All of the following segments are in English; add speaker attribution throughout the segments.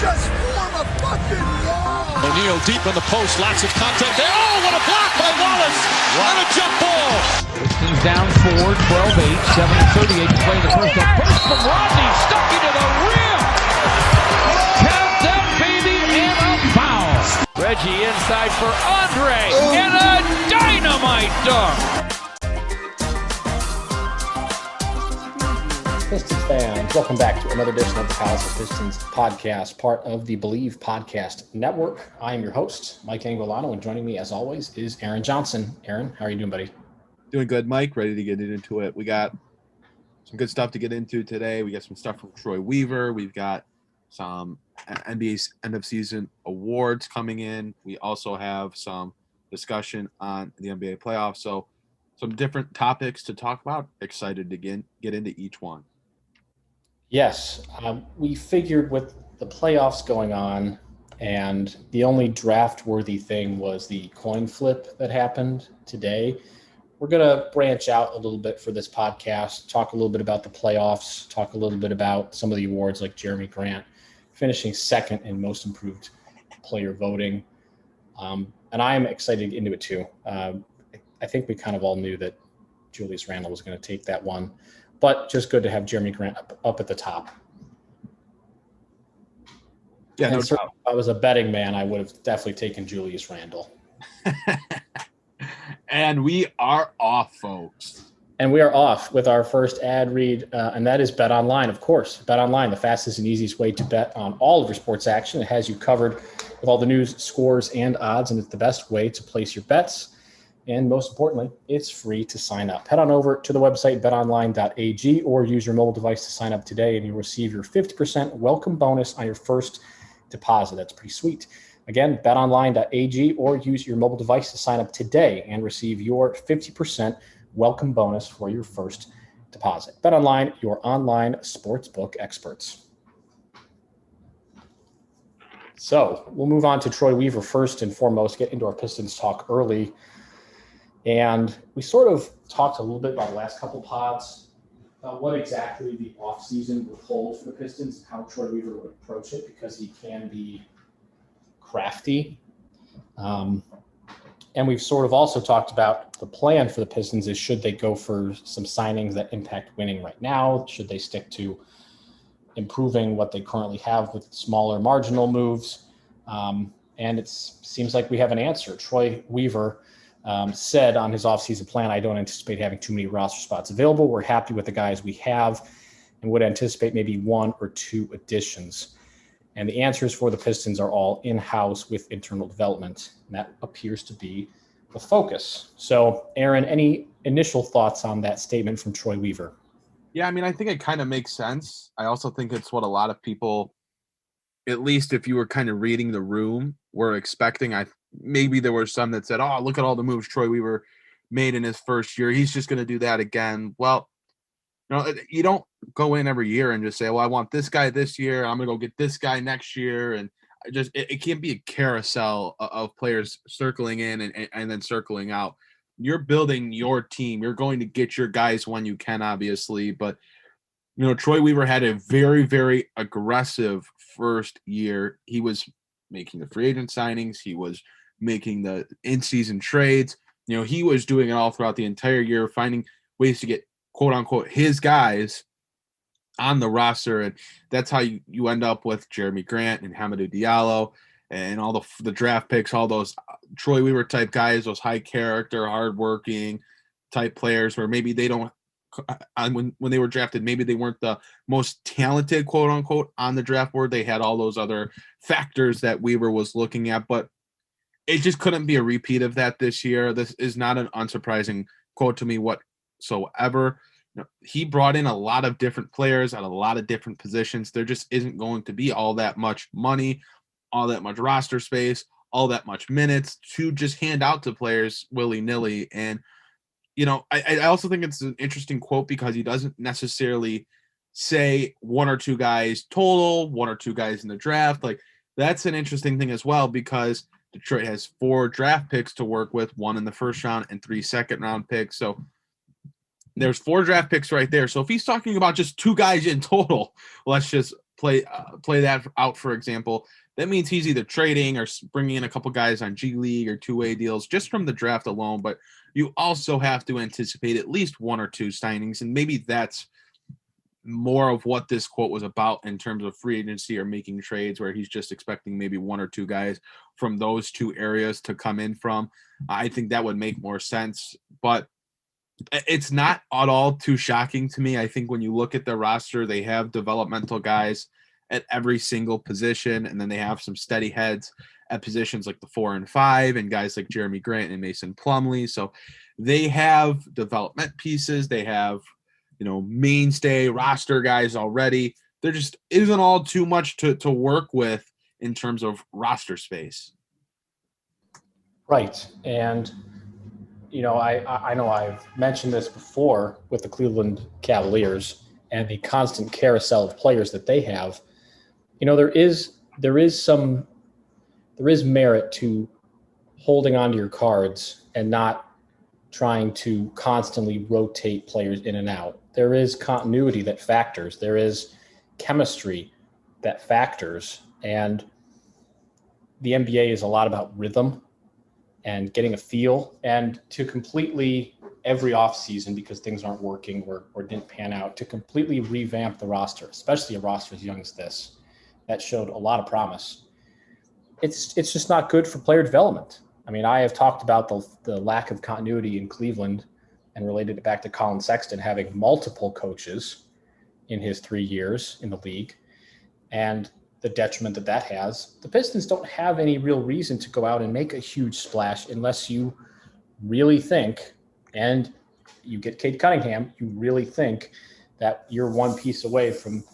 Speaker 1: Just form a fucking wall.
Speaker 2: O'Neal deep in the post, lots of contact there. Oh, what a block by Wallace! What a jump ball!
Speaker 3: Pistons down 4, 12-8, 7:38 to play in the first. A burst from Rodney, stuck into the rim. Count that baby and a foul. Reggie inside for Andre and a dynamite dunk.
Speaker 4: Pistons fans, welcome back to another edition of the Palace of Pistons Podcast, part of the Believe Podcast Network. I am your host, Mike Anguilano, and joining me, as always, is Aaron Johnson. Aaron, how are you doing, buddy?
Speaker 5: Doing good, Mike. Ready to get into it. We got some good stuff to get into today. We got some stuff from Troy Weaver. We've got some NBA's end of season awards coming in. We also have some discussion on the NBA playoffs. So some different topics to talk about. Excited to get into each one.
Speaker 4: Yes, we figured with the playoffs going on, and the only draft-worthy thing was the coin flip that happened today. We're going to branch out a little bit for this podcast, talk a little bit about the playoffs, talk a little bit about some of the awards like Jerami Grant finishing second in most improved player voting. And I'm excited to get into it too. I think we kind of all knew that Julius Randle was going to take that one, but just good to have Jerami Grant up at the top. Yeah, no doubt. If I was a betting man, I would have definitely taken Julius Randle.
Speaker 5: And we are off, folks.
Speaker 4: And we are off with our first ad read, and that is Bet Online, of course. Bet Online, the fastest and easiest way to bet on all of your sports action. It has you covered with all the news, scores, and odds, and it's the best way to place your bets. And most importantly, it's free to sign up. Head on over to the website betonline.ag or use your mobile device to sign up today, and you'll receive your 50% welcome bonus on your first deposit. That's pretty sweet. Again, betonline.ag or use your mobile device to sign up today and receive your 50% welcome bonus for your first deposit. BetOnline, your online sportsbook experts. So we'll move on to Troy Weaver first and foremost, get into our Pistons talk early. And we sort of talked a little bit about the last couple pods about what exactly the offseason would hold for the Pistons and how Troy Weaver would approach it, because he can be crafty. And we've sort of also talked about the plan for the Pistons is, should they go for some signings that impact winning right now? Should they stick to improving what they currently have with smaller marginal moves? And it seems like we have an answer. Troy Weaver said on his offseason plan, I don't anticipate having too many roster spots available. We're happy with the guys we have and would anticipate maybe 1 or 2 additions. And the answers for the Pistons are all in-house with internal development. And that appears to be the focus. So, Aaron, any initial thoughts on that statement from Troy Weaver?
Speaker 5: Yeah, I mean, I think it kind of makes sense. I also think it's what a lot of people, at least if you were kind of reading the room, were expecting. Maybe there were some that said, oh, look at all the moves Troy Weaver made in his first year. He's just going to do that again. Well, you don't go in every year and just say, well, I want this guy this year. I'm going to go get this guy next year. And it can't be a carousel of players circling in and then circling out. You're building your team. You're going to get your guys when you can, obviously. But, Troy Weaver had a very, very aggressive first year. He was making the free agent signings. He was making the in-season trades. He was doing it all throughout the entire year, finding ways to get, quote unquote, his guys on the roster. And that's how you end up with Jerami Grant and Hamidou Diallo and all the draft picks, all those Troy Weaver type guys, those high character, hardworking type players where maybe they don't, when they were drafted, maybe they weren't the most talented, quote unquote, on the draft board. They had all those other factors that Weaver was looking at, but it just couldn't be a repeat of that this year. This is not an unsurprising quote to me whatsoever. He brought in a lot of different players at a lot of different positions. There just isn't going to be all that much money, all that much roster space, all that much minutes to just hand out to players willy-nilly. And, I also think it's an interesting quote because he doesn't necessarily say 1 or 2 guys total, 1 or 2 guys in the draft. Like, that's an interesting thing as well, because Detroit has 4 draft picks to work with, 1 in the first round and 3 second-round picks. So there's 4 draft picks right there. So if he's talking about just 2 guys in total, let's just play that out, for example, that means he's either trading or bringing in a couple guys on G League or two-way deals just from the draft alone. But you also have to anticipate at least one or two signings, and maybe that's more of what this quote was about in terms of free agency or making trades, where he's just expecting maybe one or two guys from those two areas to come in from. I think that would make more sense, but it's not at all too shocking to me. I think when you look at the roster, they have developmental guys at every single position, and then they have some steady heads at positions like the 4 and 5 and guys like Jerami Grant and Mason Plumlee. So they have development pieces. They have, mainstay roster guys already. There just isn't all too much to work with in terms of roster space.
Speaker 4: Right. And, I know I've mentioned this before with the Cleveland Cavaliers and the constant carousel of players that they have. There is merit to holding onto your cards and not trying to constantly rotate players in and out. There is continuity that factors. There is chemistry that factors. And the NBA is a lot about rhythm and getting a feel, and to completely every offseason, because things aren't working or didn't pan out, to completely revamp the roster, especially a roster as young as this, that showed a lot of promise. It's just not good for player development. I mean, I have talked about the lack of continuity in Cleveland and related it back to Colin Sexton having multiple coaches in his 3 years in the league, and the detriment that has. The Pistons don't have any real reason to go out and make a huge splash unless you really think, and you get Cade Cunningham, you really think that you're one piece away from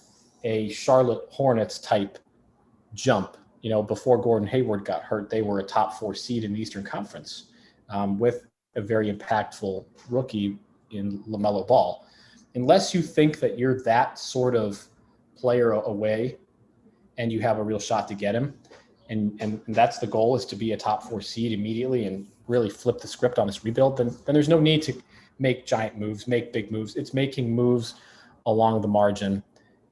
Speaker 4: a Charlotte Hornets type jump. Before Gordon Hayward got hurt, they were a top 4 seed in the Eastern Conference with a very impactful rookie in LaMelo Ball. Unless you think that you're that sort of player away and you have a real shot to get him, and that's the goal, is to be a top 4 seed immediately and really flip the script on this rebuild, then there's no need to make giant moves, make big moves. It's making moves along the margin,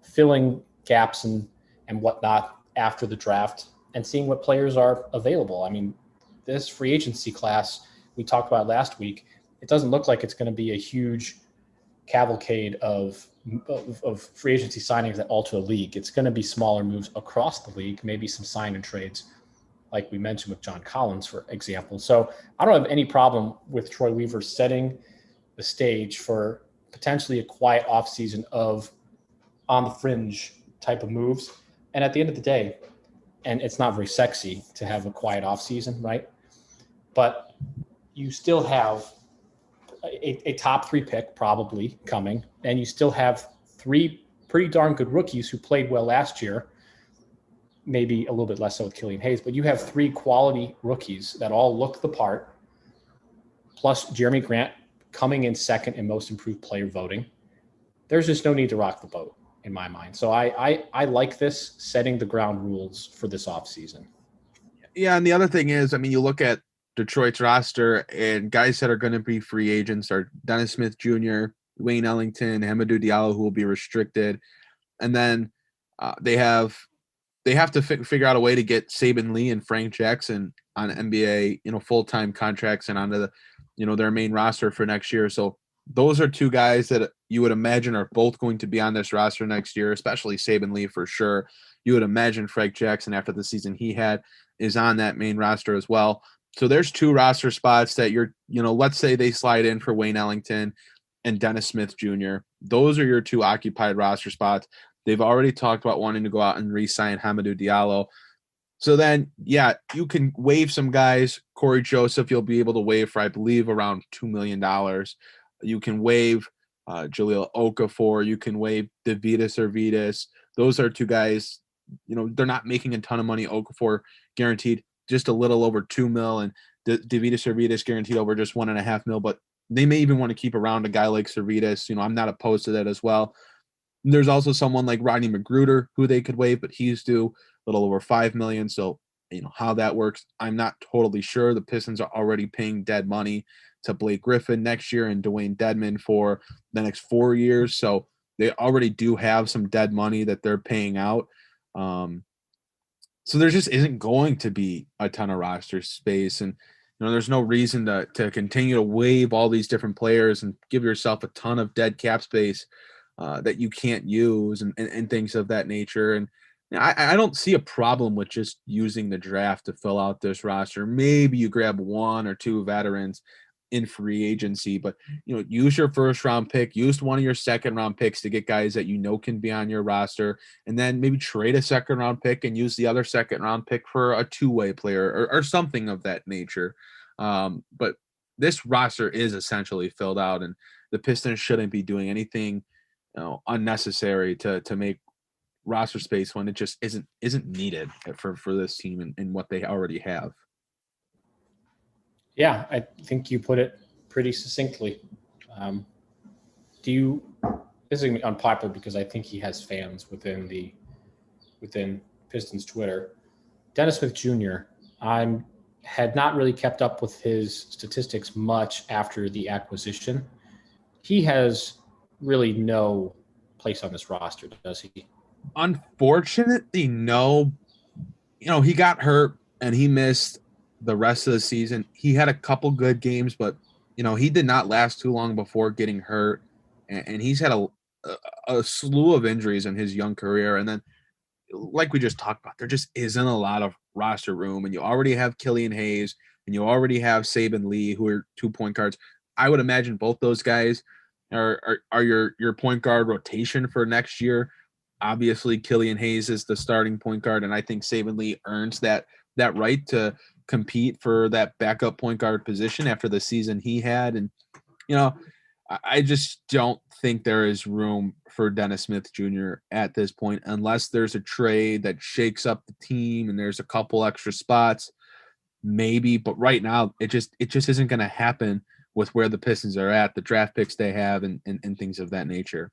Speaker 4: filling gaps and whatnot after the draft, and seeing what players are available. I mean, this free agency class we talked about last week, it doesn't look like it's going to be a huge cavalcade of free agency signings that alter the league. It's going to be smaller moves across the league, maybe some sign and trades, like we mentioned with John Collins, for example. So I don't have any problem with Troy Weaver setting the stage for potentially a quiet offseason of on the fringe type of moves. And at the end of the day, and it's not very sexy to have a quiet offseason, right? But you still have a top 3 pick probably coming, and you still have 3 pretty darn good rookies who played well last year, maybe a little bit less so with Killian Hayes, but you have 3 quality rookies that all look the part, plus Jerami Grant coming in second in most improved player voting. There's just no need to rock the boat in my mind. So I like this, setting the ground rules for this offseason.
Speaker 5: Yeah, and the other thing is, I mean, you look at Detroit's roster, and guys that are going to be free agents are Dennis Smith Jr., Wayne Ellington, Hamidou Diallo, who will be restricted. And then they have to figure out a way to get Saban Lee and Frank Jackson on NBA, full-time contracts and onto the, their main roster for next year. So those are 2 guys that you would imagine are both going to be on this roster next year, especially Saban Lee for sure. You would imagine Frank Jackson, after the season he had, is on that main roster as well. So there's 2 roster spots that let's say they slide in for Wayne Ellington and Dennis Smith Jr. Those are your 2 occupied roster spots. They've already talked about wanting to go out and re-sign Hamidou Diallo. So then, yeah, you can waive some guys. Corey Joseph, you'll be able to waive for, I believe, around $2 million. You can waive Jahlil Okafor. You can waive Davidas Arvidas. Those are 2 guys, they're not making a ton of money. Okafor guaranteed just a little over $2 million, and Davidas Arvidas guaranteed over just $1.5 million, but they may even want to keep around a guy like Arvidas. I'm not opposed to that as well. There's also someone like Rodney Magruder who they could waive, but he's due a little over $5 million. So, how that works, I'm not totally sure. The Pistons are already paying dead money to Blake Griffin next year and Dwayne Dedmon for the next 4 years. So They already do have some dead money that they're paying out. So there just isn't going to be a ton of roster space. And, there's no reason to continue to waive all these different players and give yourself a ton of dead cap space that you can't use and things of that nature. And I don't see a problem with just using the draft to fill out this roster. Maybe you grab 1 or 2 veterans in free agency, but use your first round pick, use one of your second round picks to get guys that can be on your roster, and then maybe trade a second round pick and use the other second round pick for a 2-way player or something of that nature. But this roster is essentially filled out, and the Pistons shouldn't be doing anything unnecessary to make roster space when it just isn't needed for this team and what they already have.
Speaker 4: Yeah, I think you put it pretty succinctly. This is going to be unpopular because I think he has fans within Pistons Twitter. Dennis Smith Jr., had not really kept up with his statistics much after the acquisition. He has really no place on this roster, does he?
Speaker 5: Unfortunately, no. He got hurt and he missed the rest of the season. He had a couple good games, but he did not last too long before getting hurt, and he's had a slew of injuries in his young career. And then, like we just talked about, there just isn't a lot of roster room, and you already have Killian Hayes and you already have Saban Lee, who are 2 point guards. I would imagine both those guys are your point guard rotation for next year. Obviously, Killian Hayes is the starting point guard, and I think Saban Lee earns that right to compete for that backup point guard position after the season he had. And, I just don't think there is room for Dennis Smith Jr. at this point, unless there's a trade that shakes up the team and there's a couple extra spots, maybe. But right now, it just isn't going to happen with where the Pistons are at, the draft picks they have, and things of that nature.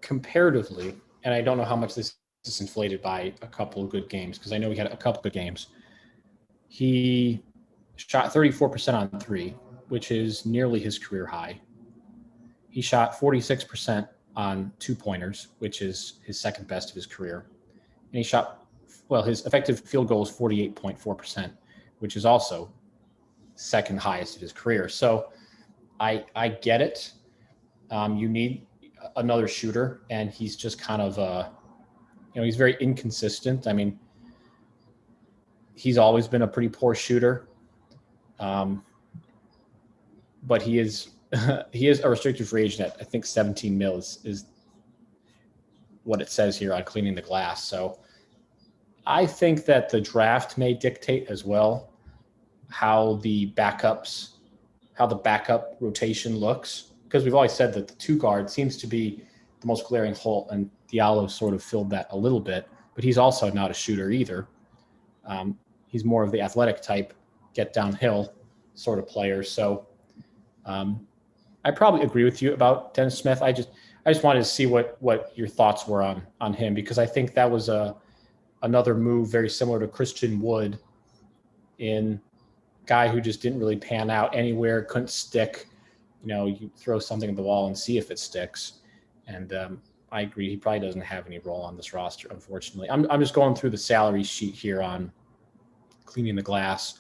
Speaker 4: Comparatively, and I don't know how much this is inflated by a couple of good games, because I know he had a couple good games. He shot 34% on 3, which is nearly his career high. He shot 46% on 2-pointers, which is his second best of his career. And his effective field goal is 48.4%, which is also second highest of his career. So I get it. You need another shooter, and he's just kind of he's very inconsistent. I mean, he's always been a pretty poor shooter. But he is a restricted free agent at, I think, $17 million is what it says here on Cleaning the Glass. So I think that the draft may dictate as well how the backup rotation looks, because we've always said that the 2 guard seems to be the most glaring hole, and Diallo sort of filled that a little bit, but he's also not a shooter either. He's more of the athletic type, get downhill sort of player. So I probably agree with you about Dennis Smith. I just wanted to see what your thoughts were on him, because I think that was another move very similar to Christian Wood, in guy who just didn't really pan out anywhere, couldn't stick. You throw something at the wall and see if it sticks. And I agree, he probably doesn't have any role on this roster, unfortunately. I'm just going through the salary sheet here on Cleaning the Glass.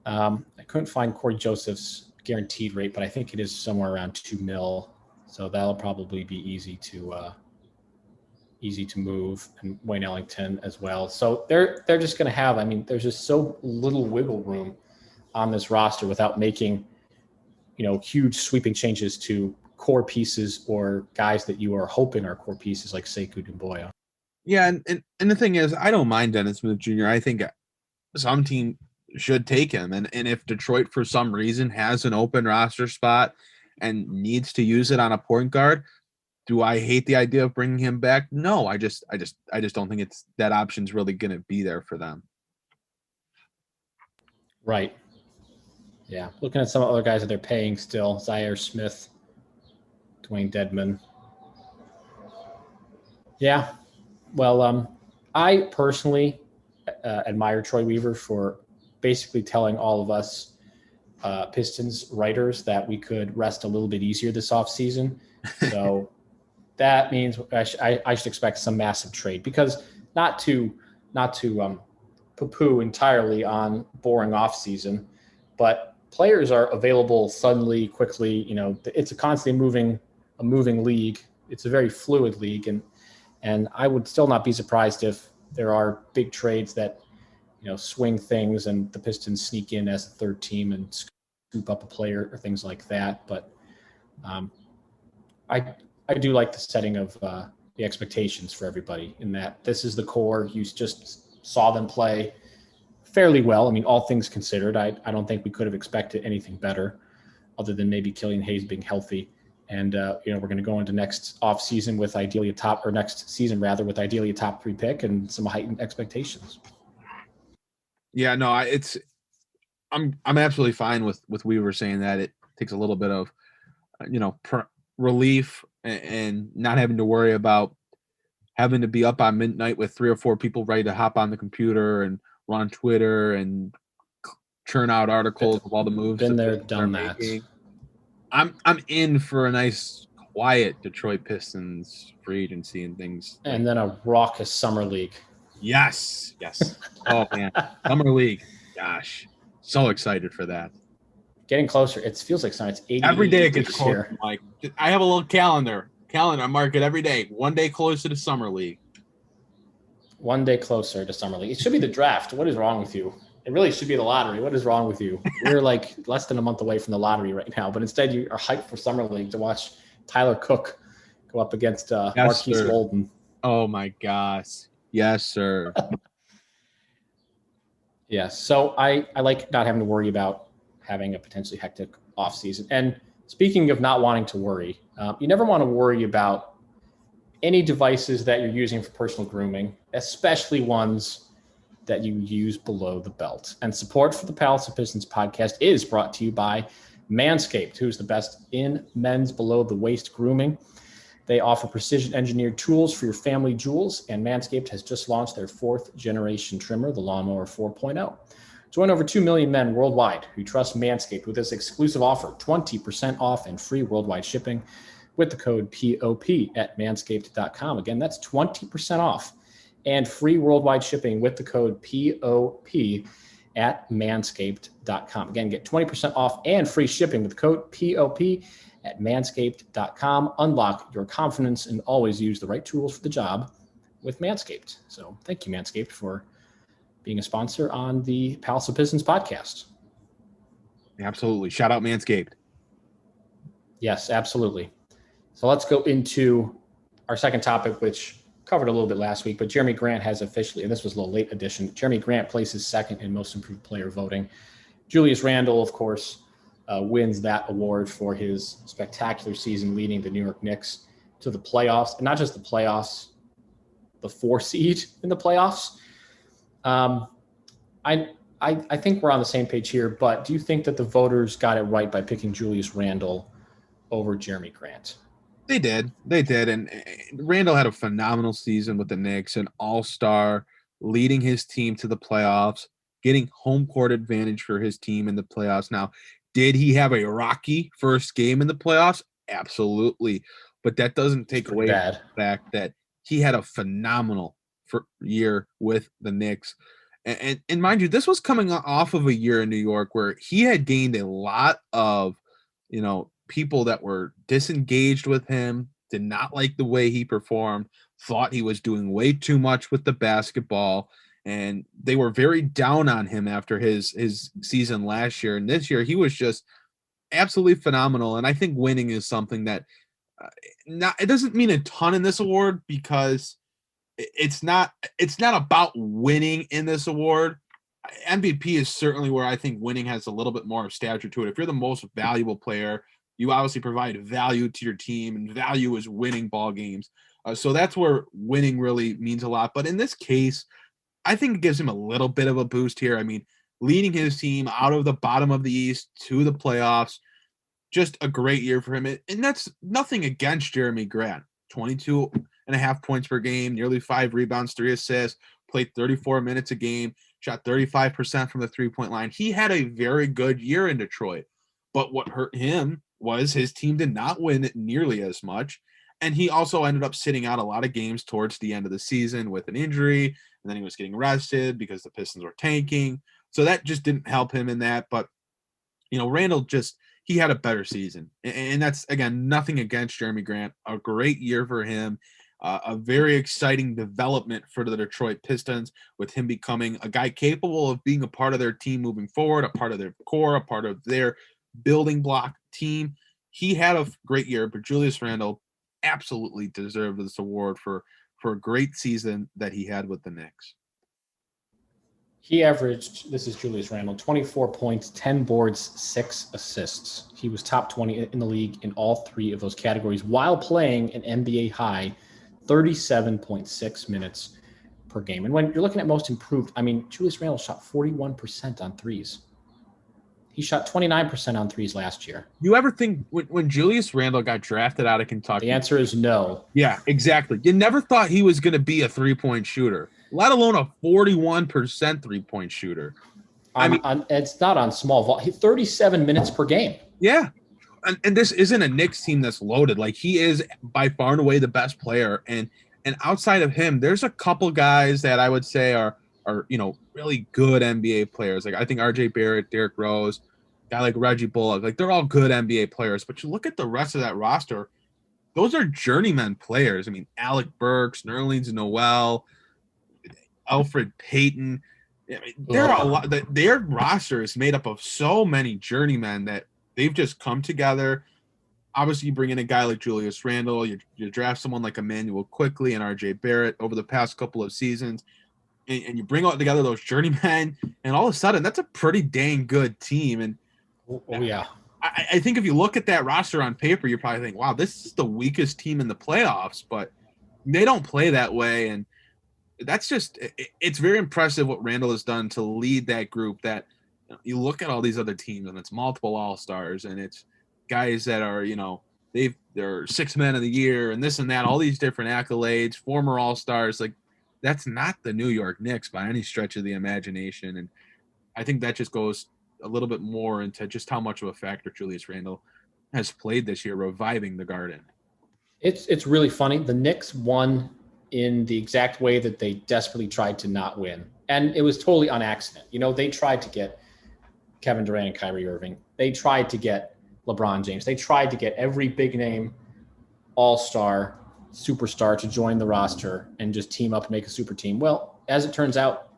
Speaker 4: I couldn't find Corey Joseph's guaranteed rate, but I think it is somewhere around $2 million. So that'll probably be easy to move, and Wayne Ellington as well. So they're just going to have, there's just so little wiggle room on this roster without making, huge sweeping changes to core pieces or guys that you are hoping are core pieces like Sekou Doumbouya.
Speaker 5: Yeah, and the thing is, I don't mind Dennis Smith Jr. I think some team should take him. And if Detroit for some reason has an open roster spot and needs to use it on a point guard, do I hate the idea of bringing him back? No, I just don't think it's that option's really going to be there for them.
Speaker 4: Right. Yeah. Looking at some other guys that they're paying still, Zaire Smith, Dwayne Dedman. Yeah. Well, I personally admire Troy Weaver for basically telling all of us Pistons writers that we could rest a little bit easier this offseason. So that means I should expect some massive trade, because not to poo-poo entirely on boring offseason, but players are available suddenly, quickly. It's a constantly moving league. It's a very fluid league, and I would still not be surprised if there are big trades that swing things and the Pistons sneak in as a third team and scoop up a player or things like that. But I do like the setting of the expectations for everybody, in that this is the core. You just saw them play fairly well. I mean, all things considered, I don't think we could have expected anything better, other than maybe Killian Hayes being healthy. And we're going to go into next season with ideally a top 3 pick and some heightened expectations.
Speaker 5: Yeah, no, I'm absolutely fine with Weaver saying that. It takes a little bit of relief and not having to worry about having to be up on midnight with 3 or 4 people ready to hop on the computer and run Twitter and churn out articles of all the moves.
Speaker 4: Been there, done that.
Speaker 5: Making. I'm in for a nice, quiet Detroit Pistons free agency and things.
Speaker 4: And then a raucous summer league.
Speaker 5: Yes. Oh, man. Summer league. Gosh. So excited for that.
Speaker 4: Getting closer. It feels like summer. It's 80
Speaker 5: every day it gets closer.
Speaker 4: Here.
Speaker 5: Mike, I have a little calendar. I mark it every day. One day closer to summer league.
Speaker 4: One day closer to summer league. It should be the draft. What is wrong with you? It really should be the lottery. What is wrong with you? We're like less than a month away from the lottery right now, but instead you are hyped for summer league to watch Tyler Cook go up against Marquise Golden.
Speaker 5: Oh my gosh. Yes, sir.
Speaker 4: Yes. So I like not having to worry about having a potentially hectic offseason. And speaking of not wanting to worry, you never want to worry about any devices that you're using for personal grooming, especially ones that you use below the belt. And support for the Palace of Pistons podcast is brought to you by Manscaped, who's the best in men's below the waist grooming. They offer precision engineered tools for your family jewels, and Manscaped has just launched their 4th generation trimmer, the Lawnmower 4.0. Join over 2 million men worldwide who trust Manscaped with this exclusive offer, 20% off and free worldwide shipping with the code POP at manscaped.com. Again, that's 20% off and free worldwide shipping with the code POP at manscaped.com. Again, get 20% off and free shipping with the code POP at manscaped.com. Unlock your confidence and always use the right tools for the job with Manscaped. So thank you, Manscaped, for being a sponsor on the Palace of Pistons podcast.
Speaker 5: Absolutely. Shout out Manscaped.
Speaker 4: Yes, absolutely. So let's go into our second topic, which covered a little bit last week, but Jerami Grant has officially, and this was a little late addition, Jerami Grant places second in most improved player voting. Julius Randle, of course, wins that award for his spectacular season leading the New York Knicks to the playoffs, and not just the playoffs, the 4 seed in the playoffs. I think we're on the same page here, but do you think that the voters got it right by picking Julius Randle over Jerami Grant?
Speaker 5: They did. And Randle had a phenomenal season with the Knicks, an all-star, leading his team to the playoffs, getting home court advantage for his team in the playoffs. Now, did he have a rocky first game in the playoffs? Absolutely. But that doesn't take away from the fact that he had a phenomenal year with the Knicks. And mind you, this was coming off of a year in New York where he had gained a lot of, people that were disengaged with him, did not like the way he performed, thought he was doing way too much with the basketball, and they were very down on him after his season last year. And this year, he was just absolutely phenomenal. And I think winning is something that it doesn't mean a ton in this award, because it's not about winning in this award. MVP is certainly where I think winning has a little bit more of stature to it. If you're the most valuable player, you obviously provide value to your team, and value is winning ball games. So that's where winning really means a lot. But in this case, I think it gives him a little bit of a boost here. I mean, leading his team out of the bottom of the East to the playoffs, just a great year for him. And that's nothing against Jerami Grant. 22.5 points per game, nearly 5 rebounds, 3 assists, played 34 minutes a game. shot 35% from the three-point line. He had a very good year in Detroit. But what hurt him was his team did not win nearly as much. And he also ended up sitting out a lot of games towards the end of the season with an injury. And then he was getting rested because the Pistons were tanking. So that just didn't help him in that. But, Randle he had a better season. And that's, again, nothing against Jerami Grant. A great year for him. A very exciting development for the Detroit Pistons with him becoming a guy capable of being a part of their team moving forward, a part of their core, a part of their building block team. He had a great year, but Julius Randle absolutely deserved this award for a great season that he had with the Knicks.
Speaker 4: He averaged, this is Julius Randle, 24 points, 10 boards, 6 assists. He was top 20 in the league in all 3 of those categories while playing an NBA high 37.6 minutes per game. And when you're looking at most improved, Julius Randle shot 41% on threes. He shot 29% on threes last year.
Speaker 5: You ever think when Julius Randle got drafted out of Kentucky?
Speaker 4: The answer is no.
Speaker 5: Yeah, exactly. You never thought he was going to be a three-point shooter, let alone a 41% three-point shooter.
Speaker 4: It's not on small volume. 37 minutes per game.
Speaker 5: Yeah. And this isn't a Knicks team that's loaded. Like, he is by far and away the best player. And outside of him, there's a couple guys that I would say are really good NBA players. Like, I think RJ Barrett, Derrick Rose, guy like Reggie Bullock, like, they're all good NBA players. But you look at the rest of that roster, those are journeyman players. Alec Burks, Nerlens Noel, Alfred Payton. There are a lot. Their roster is made up of so many journeymen that they've just come together. Obviously, you bring in a guy like Julius Randle, you draft someone like Emmanuel Quickley and RJ Barrett over the past couple of seasons, and you bring all together those journeymen, and all of a sudden, that's a pretty dang good team. And
Speaker 4: yeah,
Speaker 5: I think if you look at that roster on paper, you probably think, wow, this is the weakest team in the playoffs, but they don't play that way. And that's it's very impressive what Randle has done to lead that group. That you look at all these other teams, and it's multiple All-Stars, and it's guys that are, they're 6 men of the year and this and that, all these different accolades, former All-Stars. Like, that's not the New York Knicks by any stretch of the imagination. And I think that just goes a little bit more into just how much of a factor Julius Randle has played this year, reviving the Garden.
Speaker 4: It's really funny. The Knicks won in the exact way that they desperately tried to not win. And it was totally on accident. They tried to get Kevin Durant and Kyrie Irving. They tried to get LeBron James. They tried to get every big name all-star, superstar to join the roster and just team up and make a super team. Well, as it turns out,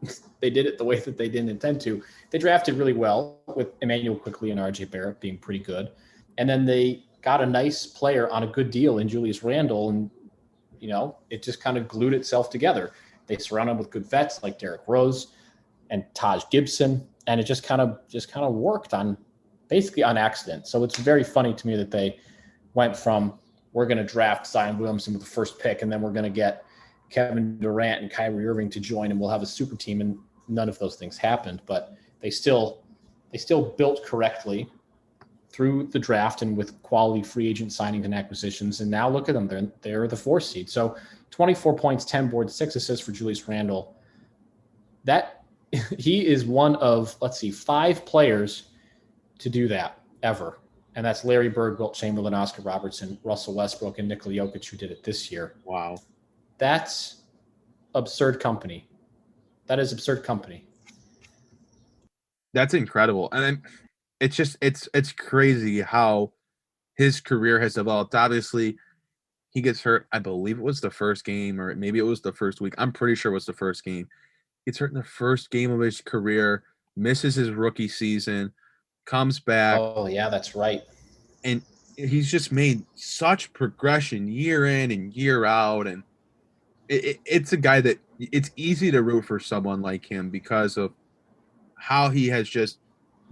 Speaker 4: they did it the way that they didn't intend to. They drafted really well with Emmanuel Quickley and RJ Barrett being pretty good. And then they got a nice player on a good deal in Julius Randle, and, it just kind of glued itself together. They surrounded him with good vets like Derrick Rose and Taj Gibson, and it just kind of worked on basically on accident. So it's very funny to me that they went from, we're going to draft Zion Williamson with the first pick, and then we're going to get Kevin Durant and Kyrie Irving to join, and we'll have a super team. And none of those things happened, but they still built correctly through the draft and with quality free agent signings and acquisitions. And now look at them. They're the 4th seed. So 24 points, 10 boards, 6 assists for Julius Randle. That he is one of, 5 players to do that ever. And that's Larry Bird, Wilt Chamberlain, Oscar Robertson, Russell Westbrook, and Nikola Jokic, who did it this year.
Speaker 5: Wow.
Speaker 4: That's absurd company. That is absurd company.
Speaker 5: That's incredible. And it's just, it's crazy how his career has developed. Obviously, he gets hurt. I believe it was the first game, or maybe it was the first week. I'm pretty sure it was the first game. Gets hurt in the first game of his career, misses his rookie season, comes back.
Speaker 4: Oh, yeah, that's right.
Speaker 5: And he's just made such progression year in and year out. And it's a guy that it's easy to root for someone like him because of how he has just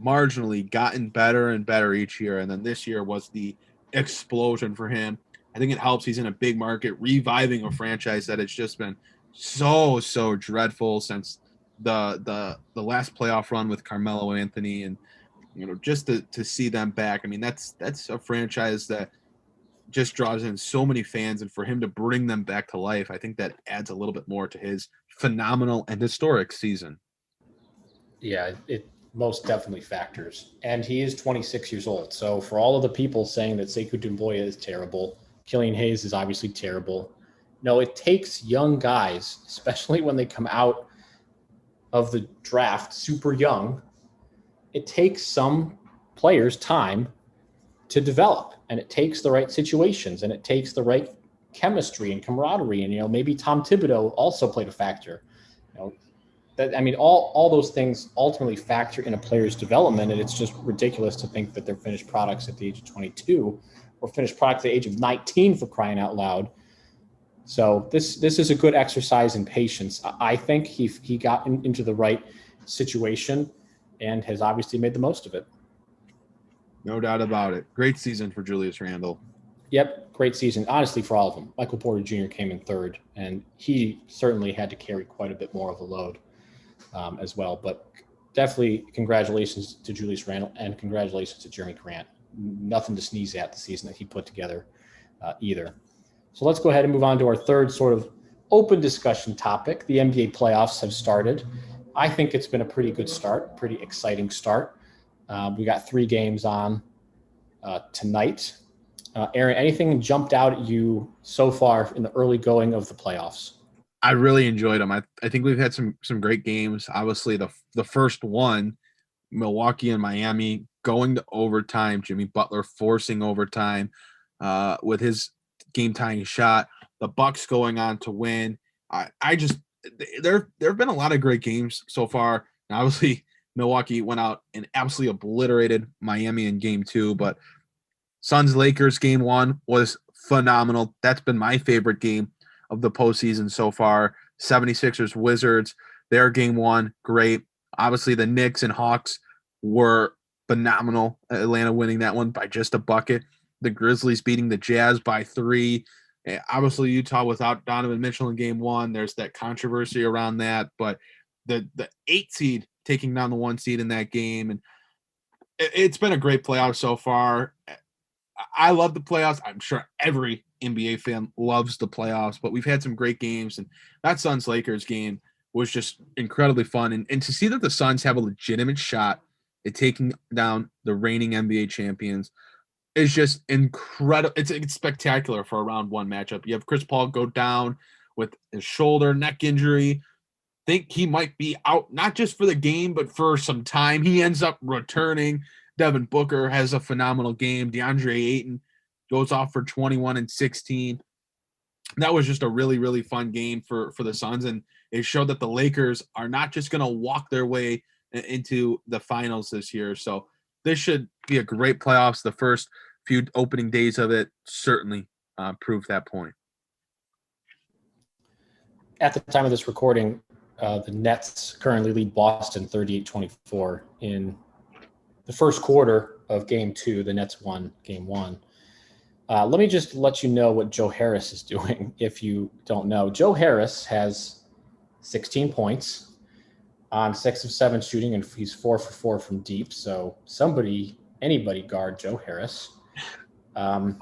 Speaker 5: marginally gotten better and better each year. And then this year was the explosion for him. I think it helps. He's in a big market, reviving a franchise that has just been so dreadful since the last playoff run with Carmelo Anthony. And just to see them back, that's a franchise that just draws in so many fans, and for him to bring them back to life, I think that adds a little bit more to his phenomenal and historic season.
Speaker 4: Yeah, it most definitely factors. And he is 26 years old. So for all of the people saying that Sekou Doumbouya is terrible, Killian Hayes is obviously terrible. No, it takes young guys, especially when they come out of the draft super young, it takes some players time to develop, and it takes the right situations, and it takes the right chemistry and camaraderie. And, maybe Tom Thibodeau also played a factor. All those things ultimately factor in a player's development, and it's just ridiculous to think that they're finished products at the age of 22 or finished products at the age of 19, for crying out loud. So this is a good exercise in patience. I think he got into the right situation and has obviously made the most of it.
Speaker 5: No doubt about it. Great season for Julius Randle.
Speaker 4: Yep, great season, honestly, for all of them. Michael Porter Jr. came in third, and he certainly had to carry quite a bit more of a load as well. But definitely congratulations to Julius Randle and congratulations to Jerami Grant. Nothing to sneeze at the season that he put together either. So let's go ahead and move on to our third sort of open discussion topic. The NBA playoffs have started. I think it's been a pretty good start, pretty exciting start. We got 3 games on tonight. Aaron, anything jumped out at you so far in the early going of the playoffs?
Speaker 5: I really enjoyed them. I think we've had some great games. Obviously, the first one, Milwaukee and Miami going to overtime. Jimmy Butler forcing overtime with his game-tying shot. The Bucks going on to win. There have been a lot of great games so far. And obviously, Milwaukee went out and absolutely obliterated Miami in Game 2, but Suns-Lakers Game 1 was phenomenal. That's been my favorite game of the postseason so far. 76ers-Wizards, their Game 1, great. Obviously, the Knicks and Hawks were phenomenal. Atlanta winning that one by just a bucket. The Grizzlies beating the Jazz by 3. Obviously, Utah without Donovan Mitchell in Game 1. There's that controversy around that. But the 8 seed taking down the 1 seed in that game. And it's been a great playoff so far. I love the playoffs. I'm sure every NBA fan loves the playoffs. But we've had some great games. And that Suns-Lakers game was just incredibly fun. And to see that the Suns have a legitimate shot at taking down the reigning NBA champions is just incredible. It's spectacular for a round 1 matchup. You have Chris Paul go down with his shoulder, neck injury. Think he might be out, not just for the game, but for some time. He ends up returning. Devin Booker has a phenomenal game. DeAndre Ayton goes off for 21 and 16. That was just a really, really fun game for the Suns. And it showed that the Lakers are not just going to walk their way into the finals this year. So this should be a great playoffs. The first few opening days of it certainly proved that point.
Speaker 4: At the time of this recording, the Nets currently lead Boston 38-24 in the first quarter of Game 2. The Nets won Game 1. Let me just let you know what Joe Harris is doing if you don't know. Joe Harris has 16 points on 6 of 7 shooting, and he's 4 for 4 from deep. So anybody guard Joe Harris. That's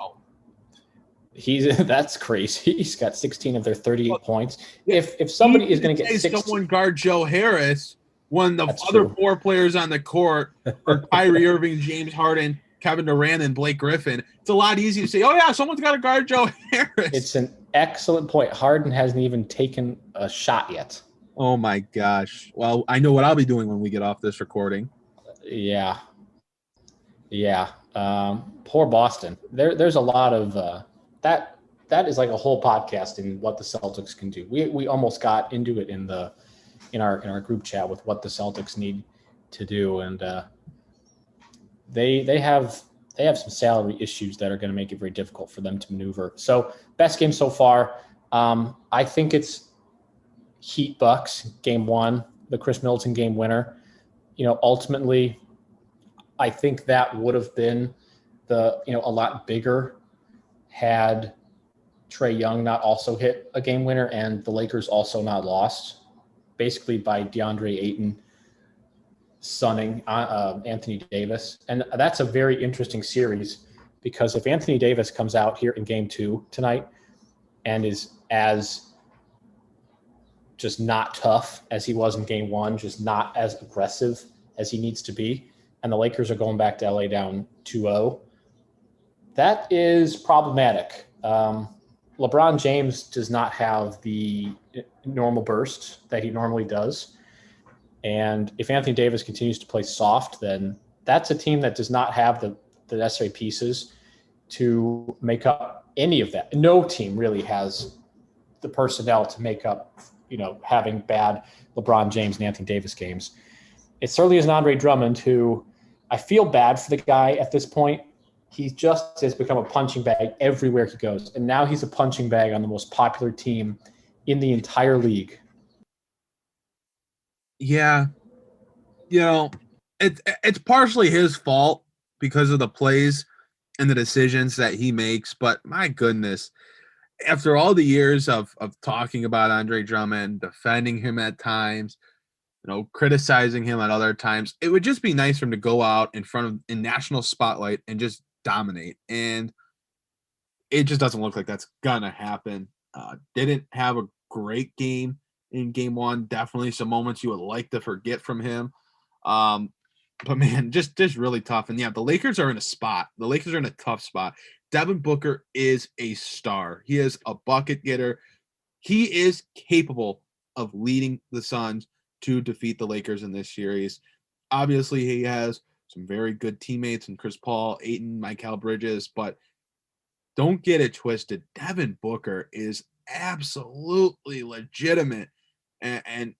Speaker 4: crazy. He's got 16 of their 38 points. If somebody is going to get 16,
Speaker 5: someone guard Joe Harris when the other 4 players on the court are Kyrie Irving, James Harden, Kevin Durant, and Blake Griffin, it's a lot easier to say, oh yeah, someone's got to guard Joe Harris.
Speaker 4: It's an excellent point. Harden hasn't even taken a shot yet.
Speaker 5: Oh my gosh. Well, I know what I'll be doing when we get off this recording.
Speaker 4: Yeah. Poor Boston. There's a lot of that is like a whole podcast in what the Celtics can do. We almost got into it in our group chat with what the Celtics need to do, and they have some salary issues that are going to make it very difficult for them to maneuver. So best game so far. I think it's Heat Bucks Game 1, the Chris Middleton game winner. Ultimately, I think that would have been a lot bigger had Trae Young not also hit a game winner and the Lakers also not lost, basically by DeAndre Ayton sunning Anthony Davis. And that's a very interesting series because if Anthony Davis comes out here in Game 2 tonight and is as just not tough as he was in game one, just not as aggressive as he needs to be. And the Lakers are going back to LA down 2-0. That is problematic. LeBron James does not have the normal burst that he normally does. And if Anthony Davis continues to play soft, then that's a team that does not have the necessary pieces to make up any of that. No team really has the personnel to make up, having bad LeBron James and Anthony Davis games. It certainly is Andre Drummond, who I feel bad for the guy at this point. He just has become a punching bag everywhere he goes. And now he's a punching bag on the most popular team in the entire league.
Speaker 5: Yeah. It's partially his fault because of the plays and the decisions that he makes. But my goodness, after all the years of talking about Andre Drummond, defending him at times, criticizing him at other times, it would just be nice for him to go out in national spotlight and just dominate. And it just doesn't look like that's gonna happen. Didn't have a great game in game one. Definitely some moments you would like to forget from him. But man, just really tough. And yeah, the Lakers are in a spot. The Lakers are in a tough spot. Devin Booker is a star. He is a bucket getter. He is capable of leading the Suns to defeat the Lakers in this series. Obviously, he has some very good teammates in Chris Paul, Ayton, Mikal Bridges, but don't get it twisted. Devin Booker is absolutely legitimate, and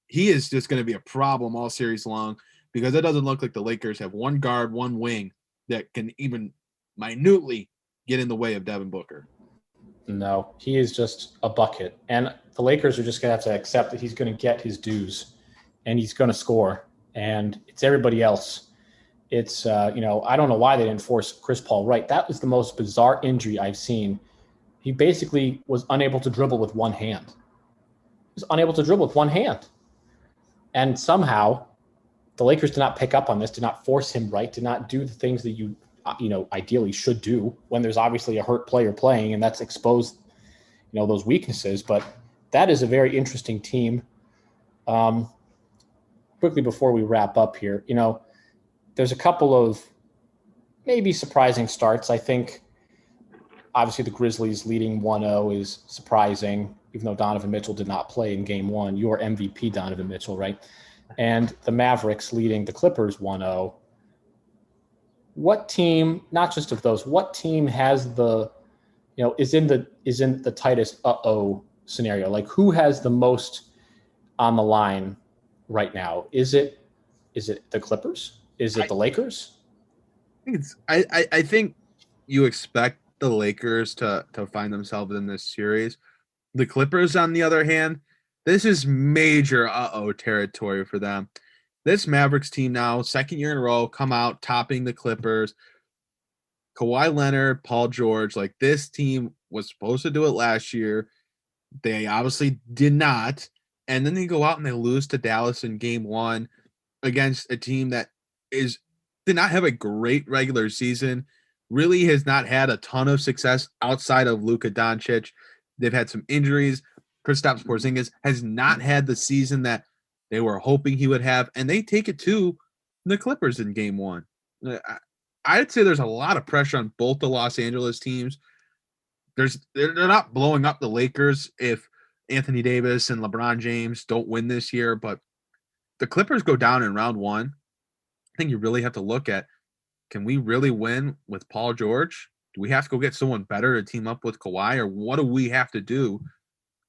Speaker 5: he is just going to be a problem all series long because it doesn't look like the Lakers have one guard, one wing that can even minutely get in the way of Devin Booker.
Speaker 4: No, he is just a bucket. And the Lakers are just going to have to accept that he's going to get his dues and he's going to score. And it's everybody else. It's, I don't know why they didn't force Chris Paul right. That was the most bizarre injury I've seen. He basically was unable to dribble with one hand. He was unable to dribble with one hand. And somehow the Lakers did not pick up on this, did not force him right, did not do the things that you ideally should do when there's obviously a hurt player playing, and that's exposed, those weaknesses. But that is a very interesting team. Quickly before we wrap up here, there's a couple of maybe surprising starts. I think obviously the Grizzlies leading 1-0 is surprising, even though Donovan Mitchell did not play in game one. Your MVP, Donovan Mitchell, right? And the Mavericks leading the Clippers 1-0. What team, not just of those, what team has the, is in the tightest scenario? Like, who has the most on the line right now? Is it the Clippers? Is it the Lakers?
Speaker 5: I think you expect the Lakers to find themselves in this series. The Clippers, on the other hand, this is major territory for them. This Mavericks team now, second year in a row, come out topping the Clippers. Kawhi Leonard, Paul George, like this team was supposed to do it last year. They obviously did not. And then they go out and they lose to Dallas in game one against a team that did not have a great regular season, really has not had a ton of success outside of Luka Doncic. They've had some injuries. Kristaps Porzingis has not had the season that they were hoping he would have, and they take it to the Clippers in game one. I'd say there's a lot of pressure on both the Los Angeles teams. They're not blowing up the Lakers if Anthony Davis and LeBron James don't win this year, but the Clippers go down in round one. I think you really have to look at, can we really win with Paul George? Do we have to go get someone better to team up with Kawhi, or what do we have to do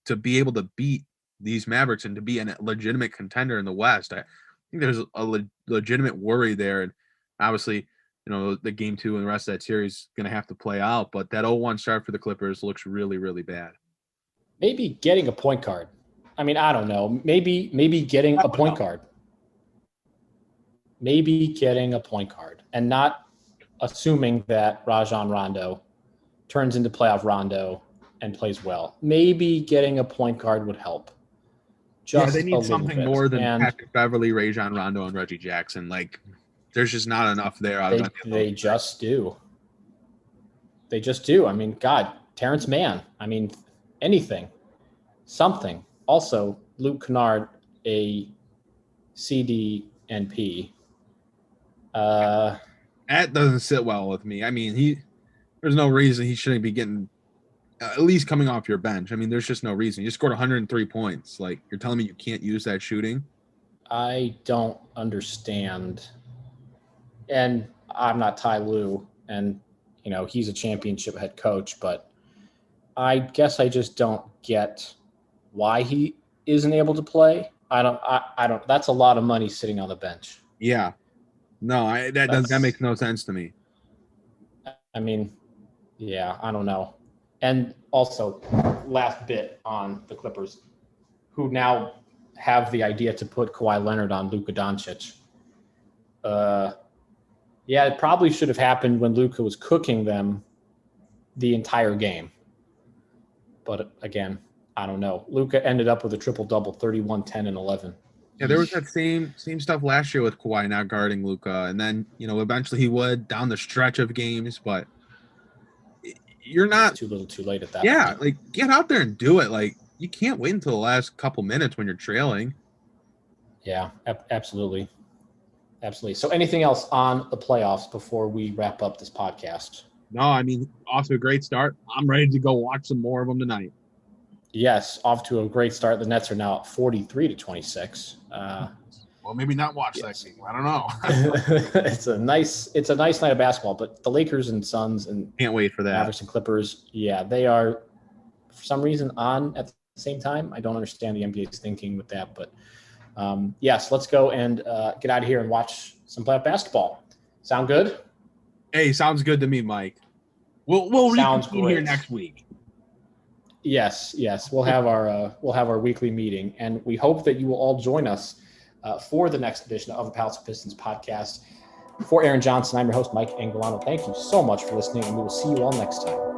Speaker 5: to be able to beat these Mavericks and to be a legitimate contender in the West? I think there's a legitimate worry there. And obviously, the game two and the rest of that series is going to have to play out. But that 0-1 start for the Clippers looks really, really bad.
Speaker 4: Maybe getting a point guard. I mean, I don't know. Maybe getting a point guard. Maybe getting a point guard and not assuming that Rajon Rondo turns into playoff Rondo and plays well. Maybe getting a point guard would help.
Speaker 5: They need something more than Patrick Beverly, Rajon Rondo, and Reggie Jackson. Like, there's just not enough there.
Speaker 4: They just do. They just do. I mean, God, Terrence Mann. I mean, anything, something. Also, Luke Kennard, a CDNP.
Speaker 5: That doesn't sit well with me. I mean, there's no reason he shouldn't be getting at least coming off your bench. I mean, there's just no reason. You scored 103 points. Like, you're telling me you can't use that shooting?
Speaker 4: I don't understand. And I'm not Ty Lue, and he's a championship head coach, but I guess I just don't get why he isn't able to play. I don't. That's a lot of money sitting on the bench.
Speaker 5: Yeah. No, that makes no sense to me.
Speaker 4: I mean, yeah, I don't know. And also, last bit on the Clippers, who now have the idea to put Kawhi Leonard on Luka Doncic. Yeah, it probably should have happened when Luka was cooking them the entire game. But again, I don't know. Luka ended up with a triple-double, 31, 10, and 11.
Speaker 5: Yeah, there was that same stuff last year with Kawhi not guarding Luka, and then eventually he would down the stretch of games, but you're not
Speaker 4: too little, too late at that.
Speaker 5: Yeah,
Speaker 4: point.
Speaker 5: like get out there and do it. Like you can't wait until the last couple minutes when you're trailing.
Speaker 4: Yeah, absolutely. Absolutely. So anything else on the playoffs before we wrap up this podcast?
Speaker 5: No, I mean, off to a great start. I'm ready to go watch some more of them tonight.
Speaker 4: Yes, off to a great start. The Nets are now 43-26.
Speaker 5: Well, maybe not watch that game. I don't know.
Speaker 4: It's a nice night of basketball, but the Lakers and Suns and
Speaker 5: can't wait for that.
Speaker 4: Mavericks and Clippers, yeah, they are for some reason on at the same time. I don't understand the NBA's thinking with that, but yes, let's go and get out of here and watch some playoff basketball. Sound good?
Speaker 5: Hey, sounds good to me, Mike. We'll reconvene here next week.
Speaker 4: Yes, we'll have our weekly meeting, and we hope that you will all join us for the next edition of the Palace of Pistons podcast. For Aaron Johnson, I'm your host, Mike Anguilano. Thank you so much for listening, and we will see you all next time.